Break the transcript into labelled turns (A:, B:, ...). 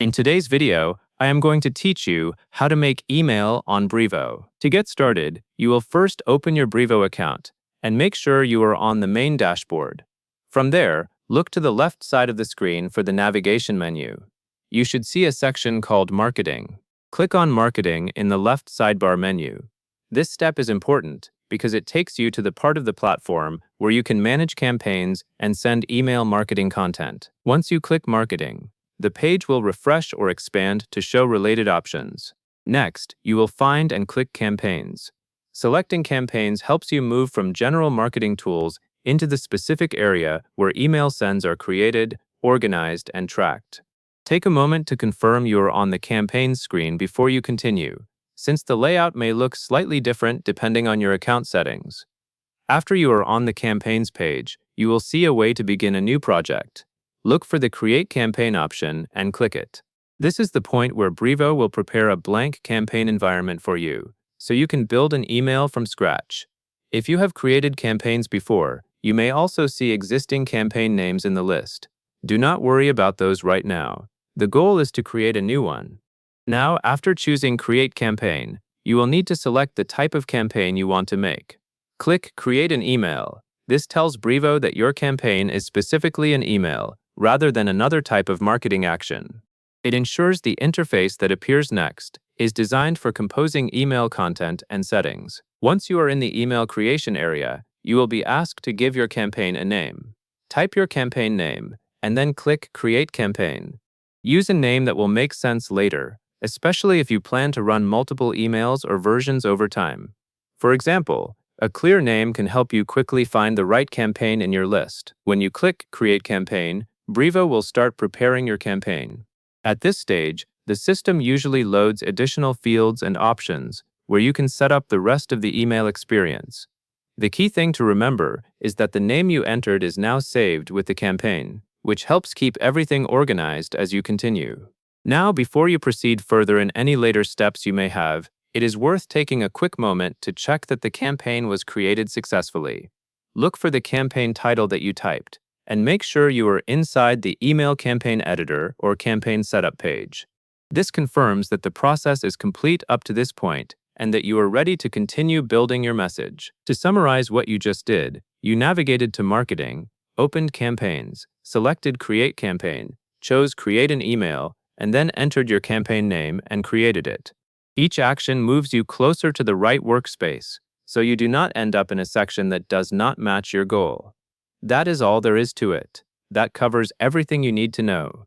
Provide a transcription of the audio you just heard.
A: In today's video, I am going to teach you how to make email on Brevo. To get started, you will first open your Brevo account and make sure you are on the main dashboard. From there, look to the left side of the screen for the navigation menu. You should see a section called Marketing. Click on Marketing in the left sidebar menu. This step is important because it takes you to the part of the platform where you can manage campaigns and send email marketing content. Once you click Marketing, the page will refresh or expand to show related options. Next, you will find and click Campaigns. Selecting Campaigns helps you move from general marketing tools into the specific area where email sends are created, organized, and tracked. Take a moment to confirm you are on the Campaigns screen before you continue, since the layout may look slightly different depending on your account settings. After you are on the Campaigns page, you will see a way to begin a new project. Look for the Create Campaign option and click it. This is the point where Brevo will prepare a blank campaign environment for you, so you can build an email from scratch. If you have created campaigns before, you may also see existing campaign names in the list. Do not worry about those right now. The goal is to create a new one. Now, after choosing Create Campaign, you will need to select the type of campaign you want to make. Click Create an Email. This tells Brevo that your campaign is specifically an email, rather than another type of marketing action. It ensures the interface that appears next is designed for composing email content and settings. Once you are in the email creation area, you will be asked to give your campaign a name. Type your campaign name, and then click Create Campaign. Use a name that will make sense later, especially if you plan to run multiple emails or versions over time. For example, a clear name can help you quickly find the right campaign in your list. When you click Create Campaign, Brevo will start preparing your campaign. At this stage, the system usually loads additional fields and options where you can set up the rest of the email experience. The key thing to remember is that the name you entered is now saved with the campaign, which helps keep everything organized as you continue. Now, before you proceed further in any later steps you may have, it is worth taking a quick moment to check that the campaign was created successfully. Look for the campaign title that you typed, and make sure you are inside the Email Campaign Editor or Campaign Setup page. This confirms that the process is complete up to this point and that you are ready to continue building your message. To summarize what you just did, you navigated to Marketing, opened Campaigns, selected Create Campaign, chose Create an Email, and then entered your campaign name and created it. Each action moves you closer to the right workspace, so you do not end up in a section that does not match your goal. That is all there is to it. That covers everything you need to know.